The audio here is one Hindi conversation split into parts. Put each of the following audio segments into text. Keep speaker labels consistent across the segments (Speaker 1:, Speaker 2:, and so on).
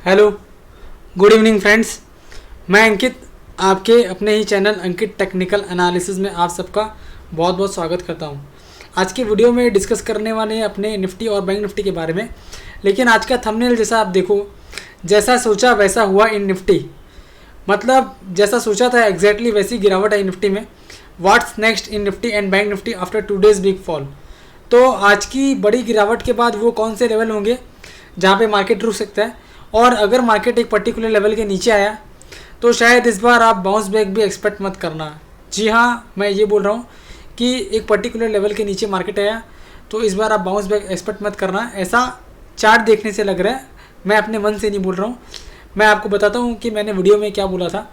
Speaker 1: Hello, good evening friends. मैं अंकित आपके अपने ही चैनल अंकित टेक्निकल एनालिसिस में आप सबका बहुत बहुत स्वागत करता हूं। आज की वीडियो में डिस्कस करने वाले हैं अपने निफ्टी और बैंक निफ्टी के बारे में। लेकिन आज का थंबनेल जैसा आप देखो, जैसा सोचा वैसा हुआ इन निफ्टी। मतलब जैसा सोचा था एग्जैक्टली वैसी गिरावट आई निफ्टी में। What's next in Nifty and bank Nifty after 2 days big fall. तो आज की बड़ी गिरावट के बाद वो कौन से लेवल होंगे जहाँ पे मार्केट रुक सकता है, और अगर मार्केट एक पर्टिकुलर लेवल के नीचे आया तो शायद इस बार आप बाउंस बैक भी एक्सपेक्ट मत करना। जी हाँ, मैं ये बोल रहा हूँ कि एक पर्टिकुलर लेवल के नीचे मार्केट आया तो इस बार आप बाउंस बैक एक्सपेक्ट मत करना। ऐसा चार्ट देखने से लग रहा है, मैं अपने मन से नहीं बोल रहा हूँ। मैं आपको बताता हूँ कि मैंने वीडियो में क्या बोला था।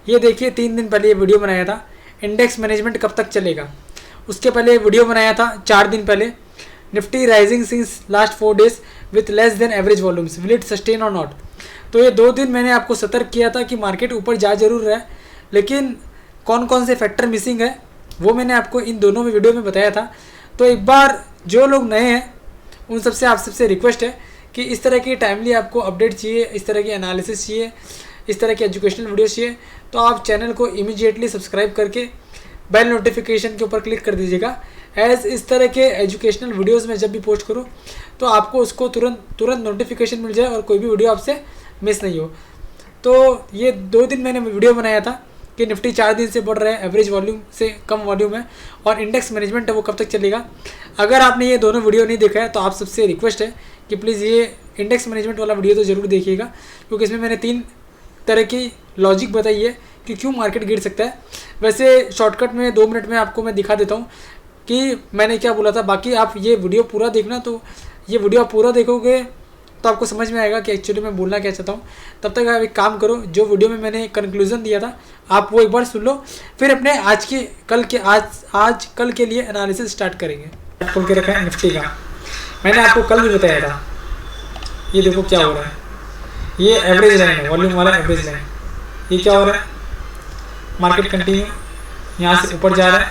Speaker 1: ये देखिए, 3 दिन पहले ये वीडियो बनाया था, इंडेक्स मैनेजमेंट कब तक चलेगा। उसके पहले वीडियो बनाया था 4 दिन पहले, Nifty rising since last 4 days with less than average volumes, will it sustain और नॉट। तो ये 2 दिन मैंने आपको सतर्क किया था कि मार्केट ऊपर जा जरूर रहा है, लेकिन कौन कौन से फैक्टर मिसिंग है वो मैंने आपको इन दोनों में वीडियो में बताया था। तो एक बार जो लोग नए हैं उन सबसे आप सबसे रिक्वेस्ट है कि इस तरह की टाइमली आपको अपडेट चाहिए, इस तरह की एनालिसिस चाहिए, इस तरह की एजुकेशनल वीडियो चाहिए, तो आप चैनल को इमीडिएटली सब्सक्राइब करके बेल नोटिफिकेशन के ऊपर क्लिक कर दीजिएगा। एज इस तरह के एजुकेशनल वीडियोस में जब भी पोस्ट करूँ तो आपको उसको तुरंत नोटिफिकेशन मिल जाए और कोई भी वीडियो आपसे मिस नहीं हो। तो ये 2 दिन मैंने वीडियो बनाया था कि निफ्टी 4 दिन से बढ़ रहा है, एवरेज वॉल्यूम से कम वॉल्यूम है, और इंडेक्स मैनेजमेंट है वो कब तक चलेगा। अगर आपने ये दोनों वीडियो नहीं देखा है तो आप सबसे रिक्वेस्ट है कि प्लीज़ ये इंडेक्स मैनेजमेंट वाला वीडियो तो ज़रूर देखिएगा, क्योंकि इसमें मैंने 3 तरह की लॉजिक बताई है कि क्यों मार्केट गिर सकता है। वैसे शॉर्टकट में 2 मिनट में आपको मैं दिखा देता हूँ कि मैंने क्या बोला था। बाकी आप ये वीडियो पूरा देखना, तो ये वीडियो आप पूरा देखोगे तो आपको समझ में आएगा कि एक्चुअली मैं बोलना क्या चाहता हूँ। तब तक आप एक काम करो, जो वीडियो में मैंने कंक्लूजन दिया था आप वो एक बार सुन लो, फिर अपने आज कल के लिए एनालिसिस स्टार्ट करेंगे। खोल के रखा है निफ्टी का, मैंने आपको कल भी बताया था। ये देखो क्या हो रहा है, ये एवरेज लाइन है, वॉल्यूम वाला एवरेज लाइन। ये क्या हो रहा है, मार्केट कंटिन्यू यहाँ से ऊपर जा रहा है,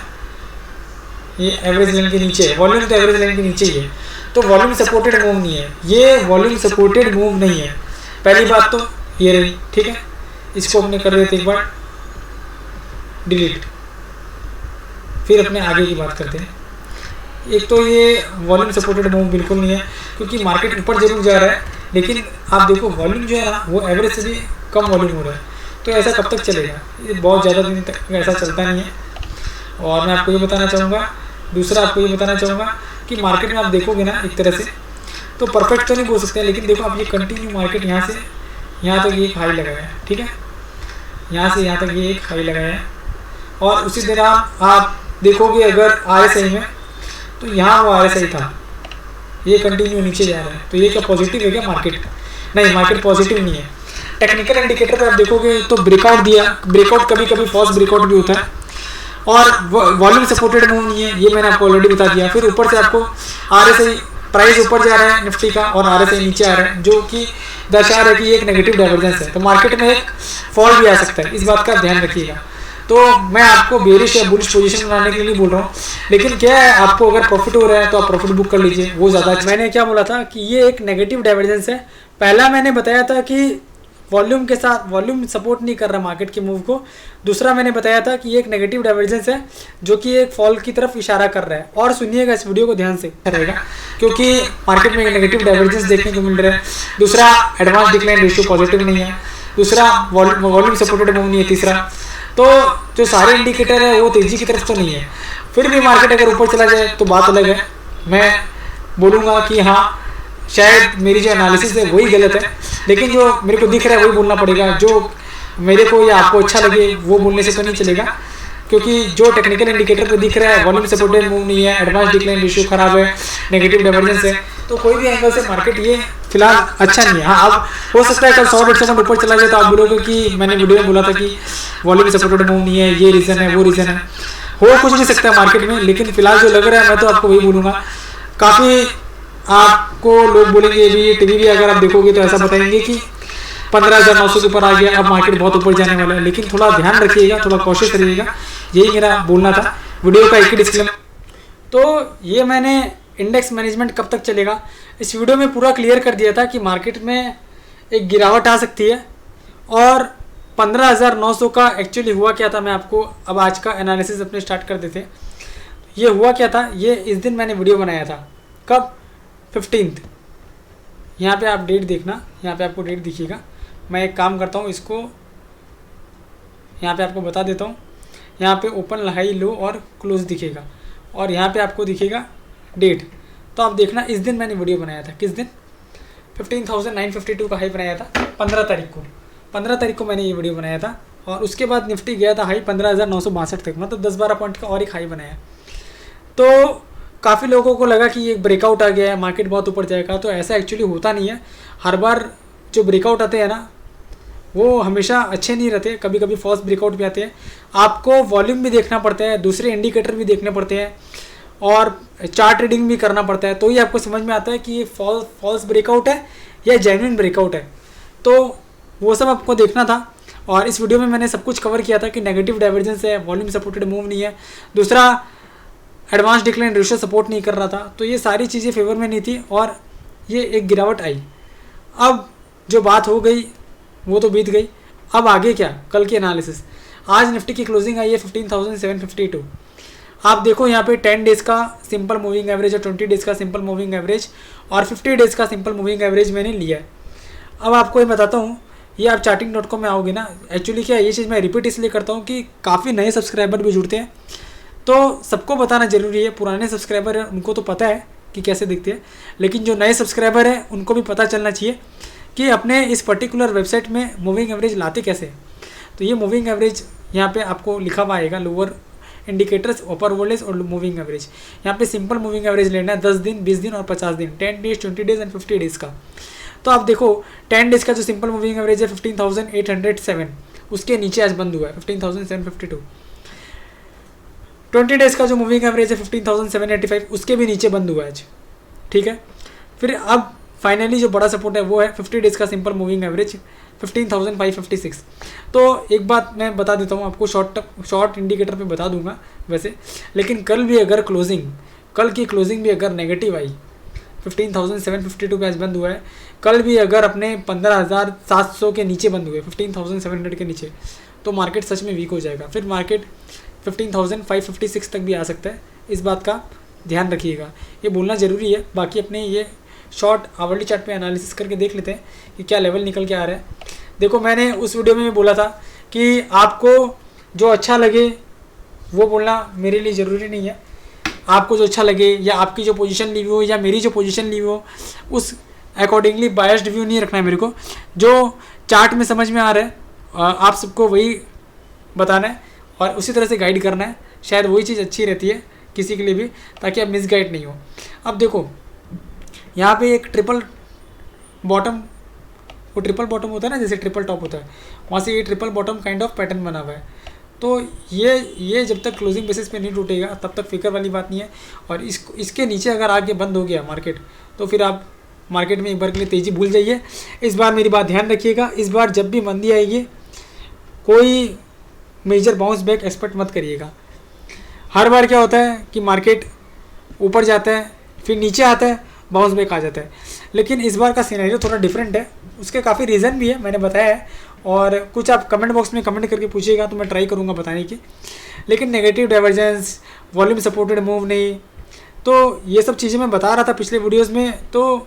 Speaker 1: ये एवरेज लाइन के नीचे है, वॉल्यूम तो एवरेज लाइन के नीचे ही है, तो वॉल्यूम सपोर्टेड मूव नहीं है। ये वॉल्यूम सपोर्टेड मूव नहीं है, पहली बात तो ये रही। ठीक है, इसको अपने कर देते एक बार डिलीट, फिर अपने आगे की बात करते हैं। एक तो ये वॉल्यूम सपोर्टेड मूव बिल्कुल नहीं है, क्योंकि मार्केट ऊपर जरूर जा रहा है, लेकिन आप देखो वॉल्यूम जो है ना वो एवरेज से भी कम वॉल्यूम हो रहा है। तो ऐसा कब तक चलेगा, ये बहुत ज़्यादा दिन तक ऐसा चलता नहीं है। और मैं आपको ये बताना चाहूँगा, दूसरा आपको ये बताना चाहूँगा कि मार्केट में आप देखोगे ना एक तरह से तो परफेक्ट तो नहीं बोल सकते हैं, लेकिन देखो आप ये कंटिन्यू मार्केट यहाँ से यहाँ तक ये एक हाई लगाया है। ठीक है, यहाँ से यहाँ तक ये एक हाई लगाया है, और उसी तरह आप देखोगे अगर RSI में तो यहाँ वो RSI था, ये कंटिन्यू नीचे जा रहा है। तो ये क्या पॉजिटिव है क्या मार्केट? नहीं, मार्केट पॉजिटिव नहीं है। टेक्निकल इंडिकेटर पर आप देखोगे तो ब्रेकआउट दिया, ब्रेकआउट कभी कभी फॉल्स ब्रेकआउट भी होता है, और वॉल्यूम सपोर्टेड मूव नहीं है, ये मैंने आपको ऑलरेडी बता दिया। फिर ऊपर से आपको RSI प्राइस ऊपर जा रहा है निफ्टी का, और RSI नीचे आ रहा है, जो कि दर्शा रहा है कि ये एक नेगेटिव डाइवर्जेंस है। तो मार्केट में एक फॉल भी आ सकता है, इस बात का ध्यान रखिएगा। तो मैं आपको बेरिश या बुलिश पोजीशन बनाने के लिए नहीं बोल रहा हूँ, लेकिन क्या है, आपको अगर प्रॉफिट हो रहा है तो आप प्रॉफिट बुक कर लीजिए, वो ज़्यादा। मैंने क्या बोला था कि ये एक नेगेटिव डाइवर्जेंस है। पहला मैंने बताया था कि वॉल्यूम के साथ वॉल्यूम सपोर्ट नहीं कर रहा मार्केट के मूव को। दूसरा मैंने बताया था कि ये एक नेगेटिव डाइवर्जेंस है जो कि एक फॉल की तरफ इशारा कर रहा है। और सुनिएगा इस वीडियो को ध्यान से रहेगा, क्योंकि मार्केट में एक नेगेटिव डाइवर्जेंस देखने को मिल रहा है। दूसरा, एडवांस डिक्लाइन रेशियो पॉजिटिव नहीं है। दूसरा, वॉल्यूम सपोर्टेड मूव नहीं है। तीसरा, तो जो सारे इंडिकेटर है वो तेजी की तरफ तो नहीं है। फिर भी मार्केट अगर ऊपर चला जाए तो बात अलग है, मैं बोलूँगा कि हाँ शायद मेरी जो एनालिसिस है वही गलत है, लेकिन जो मेरे को दिख रहा है वही बोलना पड़ेगा। जो मेरे को या आपको अच्छा लगे वो बोलने से तो नहीं चलेगा, क्योंकि जो टेक्निकल इंडिकेटर पे दिख रहा है वॉल्यूम सपोर्टेड मूव नहीं है, एडवांस डिक्लाइन रेशियो खराब है, नेगेटिव डाइवर्जेंस है, तो कोई भी एंगल से मार्केट ये फिलहाल अच्छा नहीं है। हाँ, अब हो सकता है कल 100-150 ऊपर चला जाए तो आप बोलोगे कि मैंने वीडियो में बोला था कि वॉल्यूम सपोर्टेड मूव नहीं है, ये रीज़न है, वो रीज़न है। हो कुछ भी सकता है मार्केट में, लेकिन फिलहाल जो लग रहा है मैं तो आपको वही बोलूँगा। काफ़ी आपको लोग बोलेंगे भी, टीवी भी अगर आप देखोगे तो ऐसा बताएंगे कि 15,900 के ऊपर आ गया, अब मार्केट बहुत ऊपर जाने वाला है। लेकिन थोड़ा ध्यान रखिएगा, थोड़ा कॉशियस रहिएगा, यही मेरा बोलना था। वीडियो का एक ही डिस्क्लेमर। तो ये मैंने इंडेक्स मैनेजमेंट कब तक चलेगा इस वीडियो में पूरा क्लियर कर दिया था कि मार्केट में एक गिरावट आ सकती है। और 15,900 का एक्चुअली हुआ क्या था, मैं आपको अब आज का एनालिसिस अपने स्टार्ट कर देते हैं। ये हुआ क्या था, ये इस दिन मैंने वीडियो बनाया था, कब, 15। यहाँ पे आप डेट देखना, यहाँ पे आपको डेट दिखिएगा। मैं एक काम करता हूँ, इसको यहाँ पे आपको बता देता हूँ। यहाँ पे ओपन, हाई, लो और क्लोज दिखेगा, और यहाँ पे आपको दिखेगा डेट। तो आप देखना, इस दिन मैंने वीडियो बनाया था, किस दिन, 15,952 का हाई बनाया था 15 तारीख को। 15 तारीख को मैंने ये वीडियो बनाया था, और उसके बाद निफ्टी गया था हाई 15,962 तक, मतलब 10-12 पॉइंट का और एक हाई बनाया। तो काफ़ी लोगों को लगा कि ये ब्रेकआउट आ गया है, मार्केट बहुत ऊपर जाएगा। तो ऐसा एक्चुअली होता नहीं है। हर बार जो ब्रेकआउट आते हैं ना, वो हमेशा अच्छे नहीं रहते, कभी कभी फॉल्स ब्रेकआउट भी आते हैं। आपको वॉल्यूम भी देखना पड़ता है, दूसरे इंडिकेटर भी देखने पड़ते हैं, और चार्ट रीडिंग भी करना पड़ता है, तो ही आपको समझ में आता है कि ये फॉल्स ब्रेकआउट है या जेन्युइन ब्रेकआउट है। तो वो सब आपको देखना था, और इस वीडियो में मैंने सब कुछ कवर किया था कि नेगेटिव डाइवर्जेंस है, वॉल्यूम सपोर्टेड मूव नहीं है, दूसरा एडवांस डिक्लाइन रेशियो सपोर्ट नहीं कर रहा था। तो ये सारी चीज़ें फेवर में नहीं थी, और ये एक गिरावट आई। अब जो बात हो गई वो तो बीत गई। अब आगे क्या, कल की एनालिसिस। आज निफ्टी की क्लोजिंग आई है 15,752। आप देखो यहाँ पे 10 डेज़ का सिंपल मूविंग एवरेज और 20 डेज़ का सिंपल मूविंग एवरेज और 50 डेज़ का सिंपल मूविंग एवरेज मैंने लिया है। अब आपको ये बताता हूँ, ये आप charting.com में आओगे ना, एक्चुअली क्या ये चीज़ मैं रिपीट इसलिए करता हूँ कि काफ़ी नए सब्सक्राइबर भी जुड़ते हैं, तो सबको बताना ज़रूरी है। पुराने सब्सक्राइबर हैं उनको तो पता है कि कैसे दिखते हैं, लेकिन जो नए सब्सक्राइबर हैं उनको भी पता चलना चाहिए कि अपने इस पर्टिकुलर वेबसाइट में मूविंग एवरेज लाते कैसे। तो ये मूविंग एवरेज यहाँ पे आपको लिखा हुआ आएगा, लोअर इंडिकेटर्स, अपर वोल्टेज और मूविंग एवरेज। यहाँ पे सिंपल मूविंग एवरेज लेना है 10 दिन, 20 दिन और 50 दिन, 10 डेज, 20 डेज एंड 50 डेज़ का। तो आप देखो 10 डेज़ का जो सिंपल मूविंग एवरेज है 15,807, उसके नीचे आज बंद हुआ है 15,752। 20 डेज़ का जो मूविंग एवरेज है 15,785, उसके भी नीचे बंद हुआ है आज, ठीक है। फिर अब फाइनली जो बड़ा सपोर्ट है वो है 50 डेज़ का सिंपल मूविंग एवरेज 15,556। तो एक बात मैं बता देता हूँ आपको, शॉर्ट इंडिकेटर पे बता दूंगा वैसे, लेकिन कल भी अगर कल की क्लोजिंग भी अगर नेगेटिव आई, 15,752 पे आज बंद हुआ है, कल भी अगर अपने 15,700 के नीचे बंद हुए, 15,700 के नीचे, तो मार्केट सच में वीक हो जाएगा। फिर मार्केट 15,556 तक भी आ सकता है, इस बात का ध्यान रखिएगा, ये बोलना ज़रूरी है। बाकी अपने ये शॉर्ट आवरली चार्ट पे एनालिसिस करके देख लेते हैं कि क्या लेवल निकल के आ रहा है। देखो मैंने उस वीडियो में बोला था कि आपको जो अच्छा लगे वो बोलना मेरे लिए ज़रूरी नहीं है। आपको जो अच्छा लगे या आपकी जो पोजीशन ली हुई हो या मेरी जो पोजीशन ली हुई हो, उस अकॉर्डिंगली बायस्ड व्यू नहीं रखना है मेरे को। जो चार्ट में समझ में आ रहा है आप सबको वही बताना है और उसी तरह से गाइड करना है। शायद वही चीज़ अच्छी रहती है किसी के लिए भी, ताकि आप मिसगाइड नहीं हो। अब देखो यहाँ पे एक ट्रिपल बॉटम, वो ट्रिपल बॉटम होता है ना, जैसे ट्रिपल टॉप होता है, वहाँ से ये triple bottom kind of pattern बना हुआ है। तो ये जब तक क्लोजिंग बेसिस पे नहीं टूटेगा तब तक फिक्र वाली बात नहीं है। और इसके नीचे अगर आगे बंद हो गया मार्केट, तो फिर आप मार्केट में एक बार के लिए तेज़ी भूल जाइए। इस बार मेरी बात ध्यान रखिएगा, इस बार जब भी मंदी आएगी कोई मेजर बाउंस बैक एक्सपेक्ट मत करिएगा। हर बार क्या होता है कि मार्केट ऊपर जाता है, फिर नीचे आता है, बाउंस बैक आ जाता है। लेकिन इस बार का सिनेरियो थोड़ा डिफरेंट है, उसके काफ़ी रीज़न भी है, मैंने बताया है। और कुछ आप कमेंट बॉक्स में कमेंट करके पूछिएगा तो मैं ट्राई करूँगा बताने की। लेकिन negative divergence, volume supported move नहीं, तो ये सब चीज़ें मैं बता रहा था पिछले वीडियोस में। तो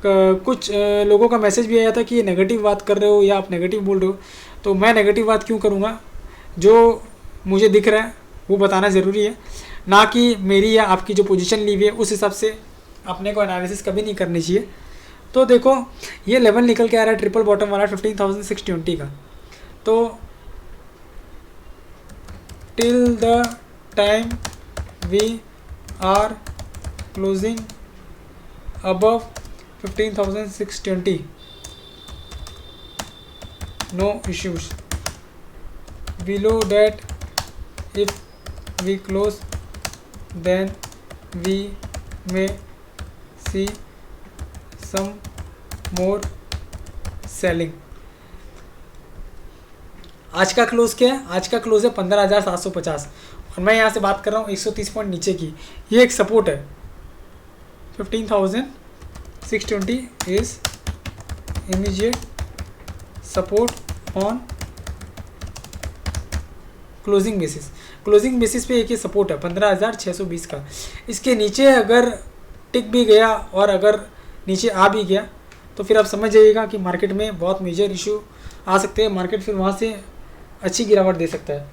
Speaker 1: कुछ लोगों का मैसेज भी आया था कि ये नेगेटिव बात कर रहे हो या आप नेगेटिव बोल रहे हो। तो मैं नेगेटिव बात क्यों करूँगा, जो मुझे दिख रहा है वो बताना ज़रूरी है, ना कि मेरी या आपकी जो पोजीशन ली हुई है उस हिसाब से अपने को एनालिसिस कभी नहीं करनी चाहिए। तो देखो ये लेवल निकल के आ रहा है ट्रिपल बॉटम वाला 15,620 का। तो till the time we are closing above 15,620 no issues, below that if we close then we may see some more selling। आज का क्लोज क्या है, आज का क्लोज है 15,750 और मैं यहाँ से बात कर रहा हूँ 130 पॉइंट नीचे की। ये एक सपोर्ट है, 15,620 is immediate support on closing basis. Closing basis पे एक ही सपोर्ट है 15,620 का। इसके नीचे अगर टिक भी गया और अगर नीचे आ भी गया तो फिर आप समझ जाइएगा कि मार्केट में बहुत मेजर इशू आ सकते हैं, मार्केट फिर वहाँ से अच्छी गिरावट दे सकता है।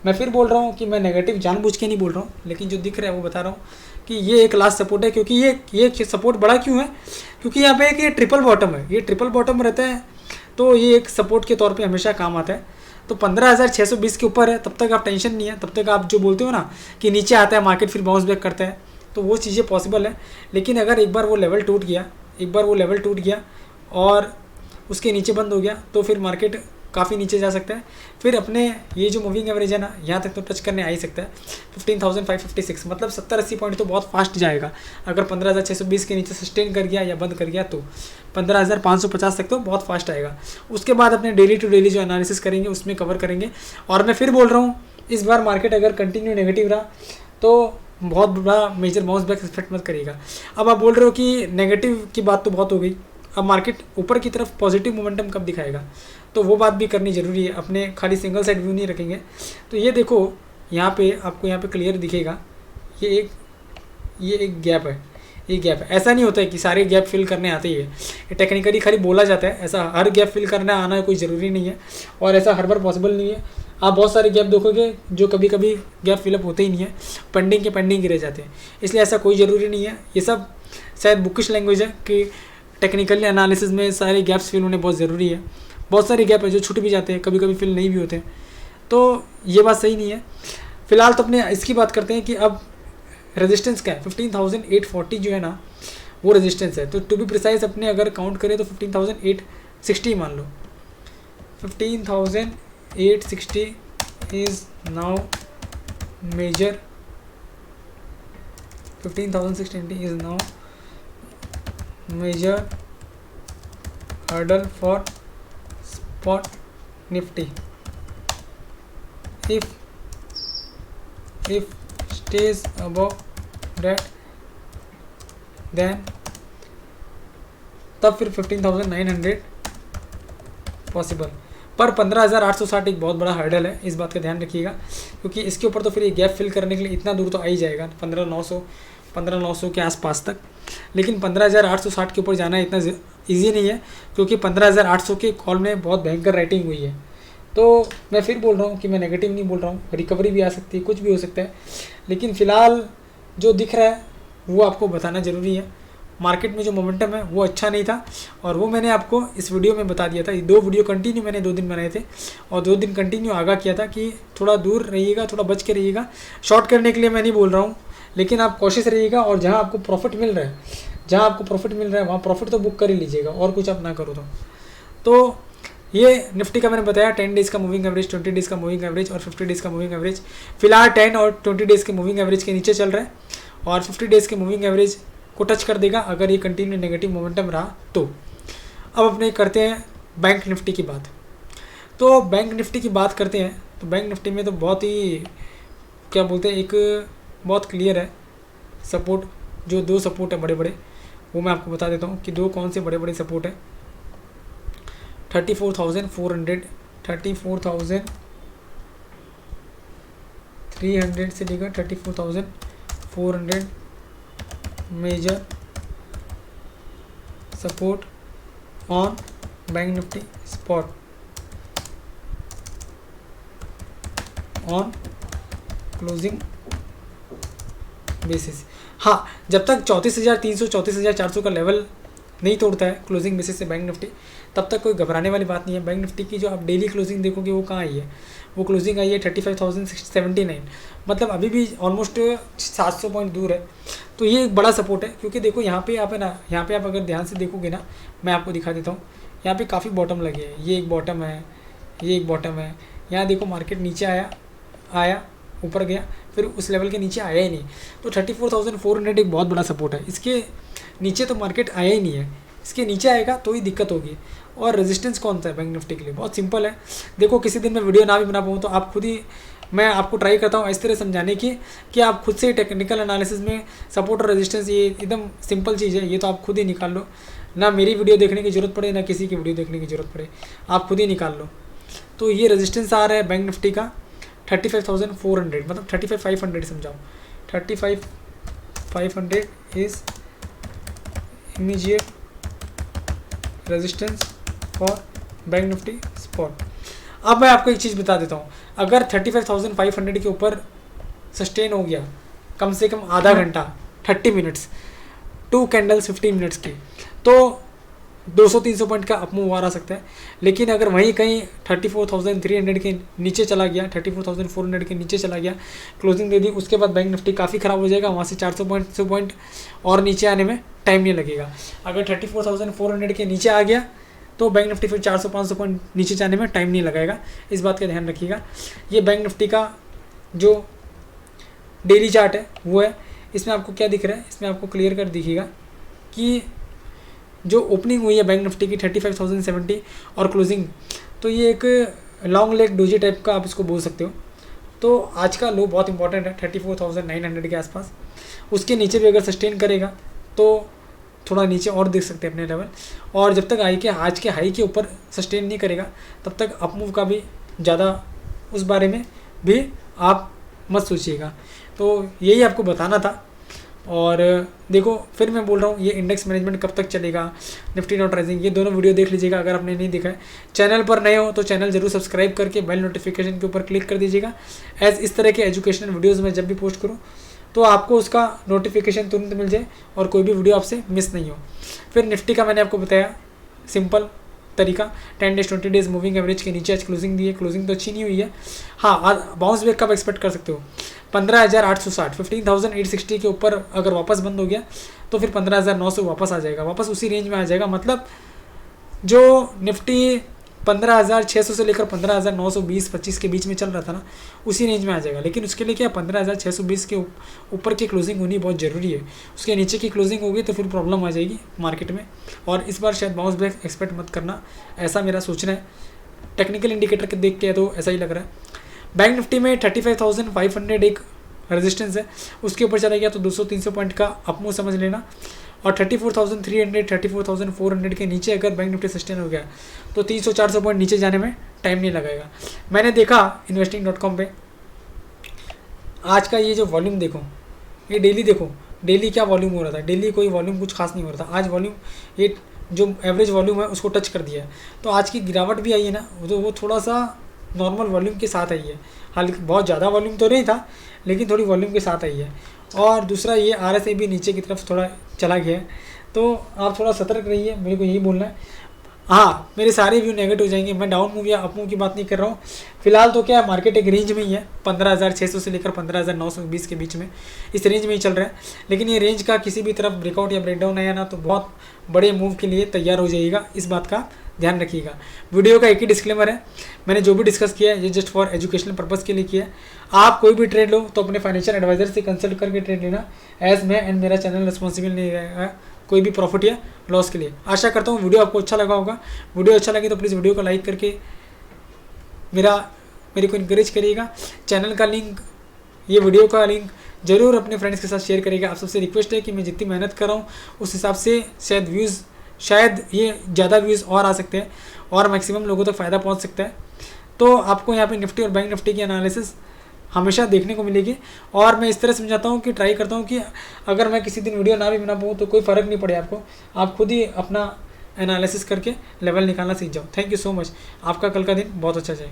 Speaker 1: मैं फिर बोल रहा हूँ कि मैं नेगेटिव जानबूझ के नहीं बोल रहा हूँ, लेकिन जो दिख रहा है वो बता रहा हूँ कि ये एक लास्ट सपोर्ट है। क्योंकि ये सपोर्ट बड़ा क्यों है, क्योंकि यहाँ पे एक ये ट्रिपल बॉटम है, ये ट्रिपल बॉटम रहता है तो ये एक सपोर्ट के तौर पे हमेशा काम आता है। तो 15,620 के ऊपर है, तब तक आप टेंशन नहीं है, तब तक आप जो बोलते हो ना कि नीचे आता है मार्केट फिर बाउंस बैक करता है, तो वो चीज़ें पॉसिबल है। लेकिन अगर एक बार वो लेवल टूट गया और उसके नीचे बंद हो गया तो फिर मार्केट काफ़ी नीचे जा सकता है। फिर अपने ये जो मूविंग एवरेज है ना, यहाँ तक तो टच करने आ ही सकता है 15,556, मतलब 70-80 पॉइंट तो बहुत फास्ट जाएगा। अगर 15,620 के नीचे सस्टेन कर गया या बंद कर गया तो 15,550 तक तो बहुत फास्ट आएगा। उसके बाद अपने डेली टू डेली जो एनालिसिस करेंगे उसमें कवर करेंगे। और मैं फिर बोल रहा हूँ, इस बार मार्केट अगर कंटिन्यू नेगेटिव रहा तो बहुत बड़ा मेजर बाउंस बैक एक्सपेक्ट मत करिएगा। अब आप बोल रहे हो कि नेगेटिव की बात तो बहुत हो गई, अब मार्केट ऊपर की तरफ पॉजिटिव मोमेंटम कब दिखाएगा, तो वो बात भी करनी ज़रूरी है। अपने खाली सिंगल साइड व्यू नहीं रखेंगे। तो ये देखो यहाँ पे आपको यहाँ पे क्लियर दिखेगा, ये एक गैप है, ये गैप है। ऐसा नहीं होता है कि सारे गैप फिल करने आते ही है, ये टेक्निकली खाली बोला जाता है। ऐसा हर गैप फिल करने आना कोई ज़रूरी नहीं है और ऐसा हर बार पॉसिबल नहीं है। आप बहुत सारे गैप देखोगे जो कभी कभी गैप फिलअप होते ही नहीं है, पेंडिंग ही रह जाते हैं। इसलिए ऐसा कोई ज़रूरी नहीं है। ये सब शायद बुकिश लैंग्वेज है कि टेक्निकली एनालिसिस में सारे गैप्स फिल होने बहुत ज़रूरी है। बहुत सारे गैप है जो छूट भी जाते हैं, कभी कभी फिल नहीं भी होते, तो ये बात सही नहीं है। फिलहाल तो अपने इसकी बात करते हैं कि अब रेजिस्टेंस क्या है। 15,840 जो है ना वो रेजिस्टेंस है। तो टू बी प्रिसाइज अपने अगर काउंट करें तो 15,860 मान लो। 15,860 is now major 15,620 is now major hurdle for spot nifty. If stays above that then तब फिर 15,900 पॉसिबल। पर 15,860 एक बहुत बड़ा हर्डल है, इस बात का ध्यान रखिएगा। क्योंकि इसके ऊपर तो फिर ये गैप फिल करने के लिए इतना दूर तो आ ही जाएगा 15,900 के आसपास तक। लेकिन 15,860 के ऊपर जाना इतना इजी नहीं है, क्योंकि 15,800 के कॉल में बहुत भयंकर राइटिंग हुई है। तो मैं फिर बोल रहा हूँ कि मैं नेगेटिव नहीं बोल रहा हूँ, रिकवरी भी आ सकती है, कुछ भी हो सकता है। लेकिन फ़िलहाल जो दिख रहा है वो आपको बताना ज़रूरी है। मार्केट में जो मोमेंटम है वो अच्छा नहीं था और वो मैंने आपको इस वीडियो में बता दिया था। ये 2 वीडियो कंटिन्यू मैंने 2 दिन बनाए थे और 2 दिन कंटिन्यू आगाह किया था कि थोड़ा दूर रहिएगा, थोड़ा बच के रहिएगा। शॉर्ट करने के लिए मैं नहीं बोल रहा हूँ, लेकिन आप कोशिश रहिएगा और जहाँ आपको प्रॉफिट मिल रहा है वहाँ प्रॉफिट तो बुक कर ही लीजिएगा, और कुछ आप ना करो तो ये निफ्टी का मैंने बताया 10 डेज़ का मूविंग एवरेज, 20 डेज़ का मूविंग एवरेज और 50 डेज़ का मूविंग एवरेज। फिलहाल 10 और 20 डेज़ के मूविंग एवरेज के नीचे चल रहा है और 50 डेज़ के मूविंग एवरेज को टच कर देगा अगर ये कंटिन्यू नेगेटिव मोमेंटम रहा तो। अब अपने करते हैं बैंक निफ्टी की बात। तो बैंक निफ्टी की बात करते हैं तो बैंक निफ्टी में तो बहुत ही क्या बोलते हैं, एक बहुत क्लियर है सपोर्ट। जो 2 सपोर्ट है बड़े बड़े वो मैं आपको बता देता हूँ कि 2 कौन से बड़े बड़े सपोर्ट है। 34,400 34,300 से लेकर 34,400 major support on Bank Nifty spot on closing basis. हाँ, जब तक 34,300 34,400 का लेवल नहीं तोड़ता है क्लोजिंग बेसिस से बैंक निफ्टी, तब तक कोई घबराने वाली बात नहीं है। बैंक निफ्टी की जो आप डेली क्लोजिंग देखोगे वो कहाँ आई है, वो क्लोजिंग आई है 35,679, मतलब अभी भी ऑलमोस्ट 700 पॉइंट दूर है। तो ये एक बड़ा सपोर्ट है, क्योंकि देखो यहाँ पे आप है ना, यहाँ पे आप अगर ध्यान से देखोगे ना, मैं आपको दिखा देता हूँ, यहाँ पे काफ़ी बॉटम लगे हैं। ये एक बॉटम है, ये एक बॉटम है। यहाँ देखो मार्केट नीचे आया ऊपर गया, फिर उस लेवल के नीचे आया ही नहीं। तो 34,400 एक बहुत बड़ा सपोर्ट है। इसके नीचे तो मार्केट आया ही नहीं है, इसके नीचे आएगा तो ही दिक्कत होगी। और रेजिस्टेंस कौन सा है बैंक निफ्टी के लिए, बहुत सिंपल है। देखो किसी दिन मैं वीडियो ना भी बना पाऊँ तो आप खुद ही मैं आपको ट्राई करता हूँ इस तरह समझाने की कि आप खुद से टेक्निकल एनालिसिस में सपोर्ट और रेजिस्टेंस, ये एकदम सिंपल चीज़ है, ये तो आप खुद ही निकाल लो, ना मेरी वीडियो देखने की ज़रूरत पड़े ना किसी की वीडियो देखने की ज़रूरत पड़े, आप खुद ही निकाल लो। तो ये रेजिस्टेंस आ रहा है बैंक निफ्टी का 35,400, मतलब 35,500 समझाओ, 35,500 is immediate resistance for bank Nifty spot. अब मैं आपको एक चीज़ बता देता हूँ, अगर 35,500 के ऊपर सस्टेन हो गया कम से कम आधा घंटा 30 मिनट्स, 2 कैंडल्स 15 मिनट्स की, तो 200-300 पॉइंट का अपमूव आ सकता है। लेकिन अगर वहीं कहीं 34,300 के नीचे चला गया, 34,400 के नीचे चला गया, क्लोजिंग दे दी, उसके बाद बैंक निफ्टी काफ़ी ख़राब हो जाएगा, वहाँ से 400 पॉइंट और नीचे आने में टाइम नहीं लगेगा। अगर 34,400 के नीचे आ गया तो बैंक निफ्टी फिर 400-500 पॉइंट नीचे जाने में टाइम नहीं लगाएगा, इस बात का ध्यान रखिएगा। ये बैंक निफ्टी का जो डेली चार्ट है वो है, इसमें आपको क्या दिख रहा है, इसमें आपको क्लियर कर दिखेगा कि जो ओपनिंग हुई है बैंक निफ्टी की 35,070 और क्लोजिंग, तो ये एक लॉन्ग लेग डोजी टाइप का आप इसको बोल सकते हो। तो आज का लो बहुत इंपॉर्टेंट है 34,900 के आसपास, उसके नीचे भी अगर सस्टेन करेगा तो थोड़ा नीचे और देख सकते हैं अपने लेवल, और जब तक आज के हाई के ऊपर सस्टेन नहीं करेगा तब तक अपमूव का भी ज़्यादा उस बारे में भी आप मत सोचिएगा। तो यही आपको बताना था। और देखो फिर मैं बोल रहा हूँ, ये इंडेक्स मैनेजमेंट कब तक चलेगा, निफ्टी नॉट राइजिंग, ये दोनों वीडियो देख लीजिएगा अगर आपने नहीं देखा है। चैनल पर नए हो तो चैनल जरूर सब्सक्राइब करके बेल नोटिफिकेशन के ऊपर क्लिक कर दीजिएगा, एज इस तरह के एजुकेशनल वीडियोज़ में जब भी पोस्ट करूँ तो आपको उसका नोटिफिकेशन तुरंत मिल जाए और कोई भी वीडियो आपसे मिस नहीं हो। फिर निफ्टी का मैंने आपको बताया सिंपल तरीका, 10 डेज 20 डेज मूविंग एवरेज के नीचे आज क्लोजिंग दी है, क्लोजिंग तो अच्छी नहीं हुई है। हाँ, बाउंस बैक कब एक्सपेक्ट कर सकते हो, 15,860, 15,860 के ऊपर अगर वापस बंद हो गया तो फिर 15,900 वापस आ जाएगा, वापस उसी रेंज में आ जाएगा। मतलब जो निफ्टी 15,600 से लेकर 15,920-25 के बीच में चल रहा था ना, उसी रेंज में आ जाएगा। लेकिन उसके लिए क्या 15,620 के ऊपर की क्लोजिंग होनी बहुत ज़रूरी है, उसके नीचे की क्लोजिंग होगी तो फिर प्रॉब्लम आ जाएगी मार्केट में। और इस बार शायद बाउंस बैक एक्सपेक्ट मत करना, ऐसा मेरा सोचना है। टेक्निकल इंडिकेटर के देख के तो ऐसा ही लग रहा है। बैंक निफ्टी में 35,500 एक रेजिस्टेंस है, उसके ऊपर चला गया तो 200-300 पॉइंट का अपमूव समझ लेना। और 34,300 34,400 के नीचे अगर बैंक निफ्टी सस्टेन हो गया तो 300-400 पॉइंट नीचे जाने में टाइम नहीं लगाएगा। मैंने देखा investing.com पे आज का ये जो वॉल्यूम देखो, ये डेली देखो, डेली क्या वॉल्यूम हो रहा था, डेली कोई वॉल्यूम कुछ खास नहीं हो रहा था। आज वॉल्यूम ये जो एवरेज वॉल्यूम है उसको टच कर दिया है, तो आज की गिरावट भी आई है ना, तो वो थोड़ा सा नॉर्मल वॉल्यूम के साथ आई है। हालांकि बहुत ज़्यादा वॉल्यूम तो नहीं था लेकिन थोड़ी वॉल्यूम के साथ आई है। और दूसरा ये RSI भी नीचे की तरफ थोड़ा चला गया है, तो आप थोड़ा सतर्क रहिए, मेरे को यही बोलना है। हाँ, मेरे सारे व्यू नेगेटिव हो जाएंगे, मैं डाउन मूव या अप मूव की बात नहीं कर रहा हूँ। फिलहाल तो क्या है, मार्केट एक रेंज में ही है, 15,600 से लेकर 15,920 के बीच में, इस रेंज में ही चल रहा है। लेकिन ये रेंज का किसी भी तरफ ब्रेकआउट या ब्रेकडाउन आया ना तो बहुत बड़े मूव के लिए तैयार हो जाइएगा, इस बात का ध्यान रखिएगा। वीडियो का एक ही डिस्क्लेमर है, मैंने जो भी डिस्कस किया है ये जस्ट फॉर एजुकेशनल पर्पज़ के लिए किया है। आप कोई भी ट्रेड लो तो अपने फाइनेंशियल एडवाइजर से कंसल्ट करके ट्रेड लेना, एज मैं एंड मेरा चैनल रिस्पॉन्सिबल नहीं रहेगा कोई भी प्रॉफिट या लॉस के लिए। आशा करता हूँ वीडियो आपको अच्छा लगा होगा। वीडियो अच्छा लगे तो प्लीज़ वीडियो को लाइक करके मेरे को इनकरेज करिएगा। चैनल का लिंक, ये वीडियो का लिंक ज़रूर अपने फ्रेंड्स के साथ शेयर करिएगा। आप सबसे रिक्वेस्ट है कि मैं जितनी मेहनत कर रहा हूँ उस हिसाब से शायद ये ज़्यादा व्यूज़ और आ सकते हैं और मैक्सिमम लोगों तक फ़ायदा पहुँच सकता है। तो आपको यहाँ पे निफ्टी और बैंक निफ्टी की एनालिसिस हमेशा देखने को मिलेगी। और मैं इस तरह समझाता हूँ कि ट्राई करता हूँ कि अगर मैं किसी दिन वीडियो ना भी बना पाऊँ तो कोई फ़र्क नहीं पड़े आपको, आप खुद ही अपना एनालिसिस करके लेवल निकालना सीख जाओ। थैंक यू सो मच, आपका कल का दिन बहुत अच्छा जाए।